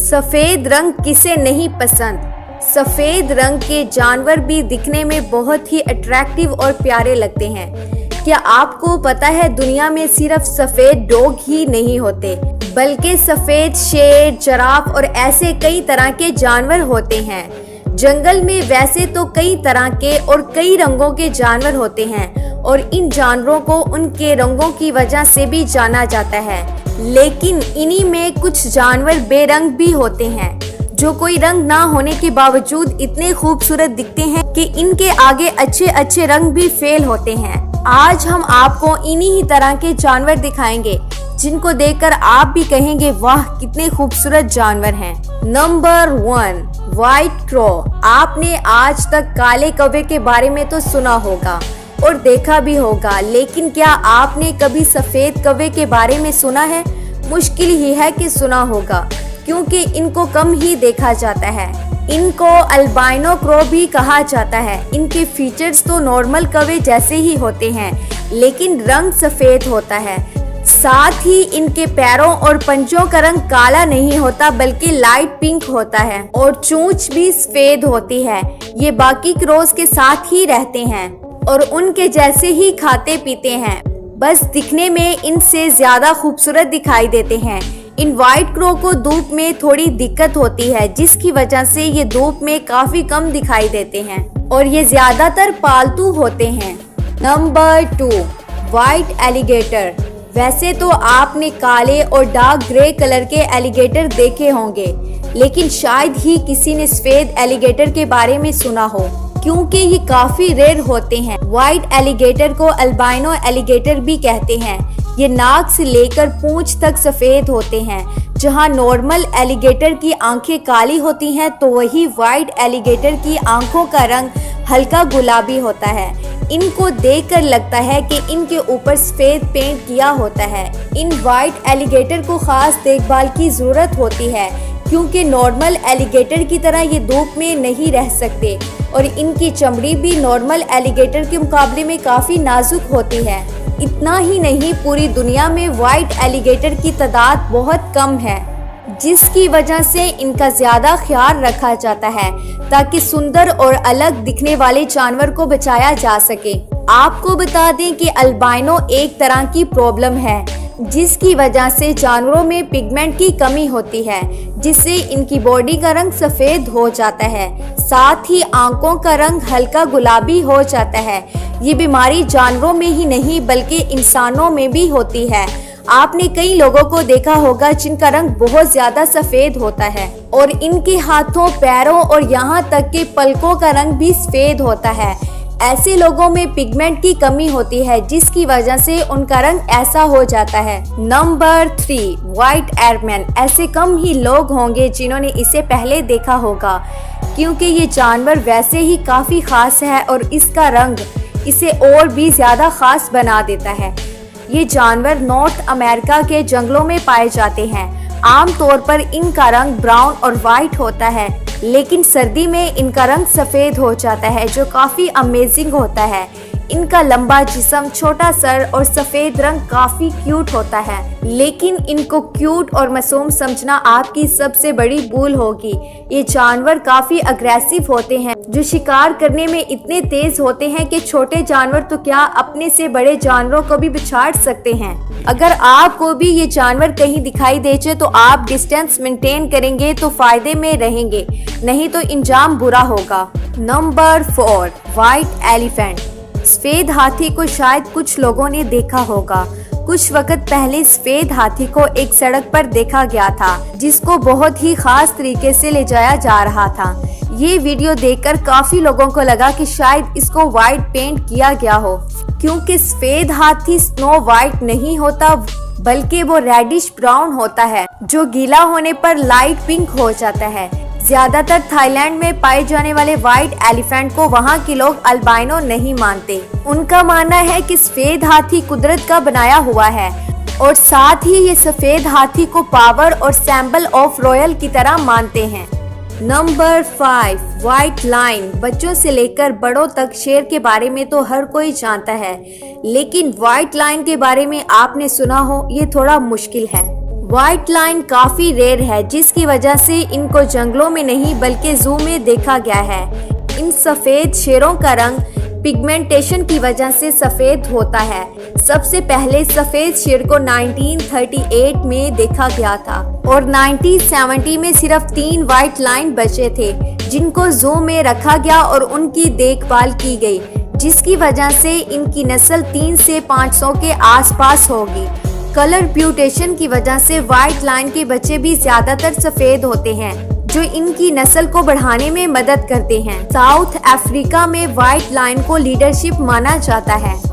सफेद रंग किसे नहीं पसंद। सफेद रंग के जानवर भी दिखने में बहुत ही अट्रैक्टिव और प्यारे लगते हैं। क्या आपको पता है दुनिया में सिर्फ सफेद डॉग ही नहीं होते, बल्कि सफेद शेर, जिराफ और ऐसे कई तरह के जानवर होते हैं। जंगल में वैसे तो कई तरह के और कई रंगों के जानवर होते हैं और इन जानवरों को उनके रंगों की वजह से भी जाना जाता है। लेकिन इन्हीं में कुछ जानवर बेरंग भी होते हैं, जो कोई रंग ना होने के बावजूद इतने खूबसूरत दिखते हैं कि इनके आगे अच्छे अच्छे रंग भी फेल होते हैं। आज हम आपको इन्हीं ही तरह के जानवर दिखाएंगे जिनको देखकर आप भी कहेंगे वाह कितने खूबसूरत जानवर हैं। Number 1, white crow. आपने आज तक काले कौवे के बारे में तो सुना होगा और देखा भी होगा, लेकिन क्या आपने कभी सफेद कौवे के बारे में सुना है? मुश्किल ही है कि सुना होगा, क्योंकि इनको कम ही देखा जाता है। इनको अल्बाइनो क्रो भी कहा जाता है। इनके फीचर्स तो नॉर्मल कौवे जैसे ही होते हैं, लेकिन रंग सफेद होता है। साथ ही इनके पैरों और पंजों का रंग काला नहीं होता, बल्कि लाइट पिंक होता है और चोंच भी सफेद होती है। ये बाकी क्रोस के साथ ही रहते हैं और उनके जैसे ही खाते पीते हैं, बस दिखने में इनसे ज्यादा खूबसूरत दिखाई देते हैं। इन व्हाइट क्रो को धूप में थोड़ी दिक्कत होती है, जिसकी वजह से ये धूप में काफी कम दिखाई देते हैं और ये ज्यादातर पालतू होते हैं। Number 2, white alligator. वैसे तो आपने काले और डार्क ग्रे कलर के एलिगेटर देखे होंगे, लेकिन शायद ही किसी ने सफेद एलिगेटर के बारे में सुना हो, क्योंकि ये काफी रेयर होते हैं। व्हाइट एलिगेटर को अल्बाइनो एलिगेटर भी कहते हैं। ये नाक से लेकर पूंछ तक सफेद होते हैं। जहां नॉर्मल एलिगेटर की आंखें काली होती हैं, तो वही व्हाइट एलिगेटर की आंखों का रंग हल्का गुलाबी होता है। इनको देखकर लगता है कि इनके ऊपर सफेद पेंट किया होता है। इन व्हाइट एलिगेटर को खास देखभाल की जरूरत होती है, क्योंकि नॉर्मल एलिगेटर की तरह ये धूप में नहीं रह सकते और इनकी चमड़ी भी नॉर्मल एलिगेटर के मुकाबले में काफी नाजुक होती है। इतना ही नहीं, पूरी दुनिया में व्हाइट एलिगेटर की तादाद बहुत कम है, जिसकी वजह से इनका ज्यादा ख्याल रखा जाता है ताकि सुंदर और अलग दिखने वाले जानवर को बचाया जा सके। आपको बता दें कि अल्बाइनो एक तरह की प्रॉब्लम है, जिसकी वजह से जानवरों में पिगमेंट की कमी होती है, जिससे इनकी बॉडी का रंग सफेद हो जाता है। साथ ही आंखों का रंग हल्का गुलाबी हो जाता है। ये बीमारी जानवरों में ही नहीं बल्कि इंसानों में भी होती है। आपने कई लोगों को देखा होगा जिनका रंग बहुत ज्यादा सफेद होता है और इनके हाथों, पैरों और यहाँ तक के पलकों का रंग भी सफेद होता है। ऐसे लोगों में पिगमेंट की कमी होती है, जिसकी वजह से उनका रंग ऐसा हो जाता है। Number 3, white airman. ऐसे कम ही लोग होंगे जिन्होंने इसे पहले देखा होगा, क्योंकि ये जानवर वैसे ही काफी खास है और इसका रंग इसे और भी ज्यादा खास बना देता है। ये जानवर नॉर्थ अमेरिका के जंगलों में पाए जाते हैं। आमतौर पर इनका रंग ब्राउन और व्हाइट होता है, लेकिन सर्दी में इनका रंग सफेद हो जाता है, जो काफी अमेजिंग होता है। इनका लंबा जिस्म, छोटा सर और सफेद रंग काफी क्यूट होता है, लेकिन इनको क्यूट और मासूम समझना आपकी सबसे बड़ी भूल होगी। ये जानवर काफी अग्रेसिव होते हैं, जो शिकार करने में इतने तेज होते हैं कि छोटे जानवर तो क्या अपने से बड़े जानवरों को भी पछाड़ सकते हैं। अगर आपको भी ये जानवर कहीं दिखाई दे तो आप डिस्टेंस मेंटेन करेंगे तो फायदे में रहेंगे, नहीं तो इंजाम बुरा होगा। Number 4, white elephant. सफेद हाथी को शायद कुछ लोगों ने देखा होगा। कुछ वक्त पहले सफेद हाथी को एक सड़क पर देखा गया था, जिसको बहुत ही खास तरीके से ले जाया जा रहा था। ये वीडियो देखकर काफी लोगों को लगा कि शायद इसको व्हाइट पेंट किया गया हो, क्योंकि सफेद हाथी स्नो व्हाइट नहीं होता, बल्कि वो रेडिश ब्राउन होता है, जो गीला होने पर लाइट पिंक हो जाता है। ज्यादातर थाईलैंड में पाए जाने वाले व्हाइट एलिफेंट को वहाँ के लोग अल्बाइनो नहीं मानते। उनका मानना है कि सफेद हाथी कुदरत का बनाया हुआ है और साथ ही ये सफेद हाथी को पावर और सिंबल ऑफ रॉयल की तरह मानते हैं। Number 5, white lion. बच्चों से लेकर बड़ों तक शेर के बारे में तो हर कोई जानता है, लेकिन व्हाइट लायन के बारे में आपने सुना हो ये थोड़ा मुश्किल है। व्हाइट लाइन काफी रेयर है, जिसकी वजह से इनको जंगलों में नहीं बल्कि जू में देखा गया है। इन सफेद शेरों का रंग पिगमेंटेशन की वजह से सफेद होता है। सबसे पहले सफेद शेर को 1938 में देखा गया था और 1970 में सिर्फ 3 व्हाइट लाइन बचे थे, जिनको जू में रखा गया और उनकी देखभाल की गई, जिसकी वजह से इनकी नस्ल 3 से 500 के आसपास होगी। कलर म्यूटेशन की वजह से व्हाइट लाइन के बच्चे भी ज्यादातर सफेद होते हैं, जो इनकी नस्ल को बढ़ाने में मदद करते हैं। साउथ अफ्रीका में व्हाइट लाइन को लीडरशिप माना जाता है।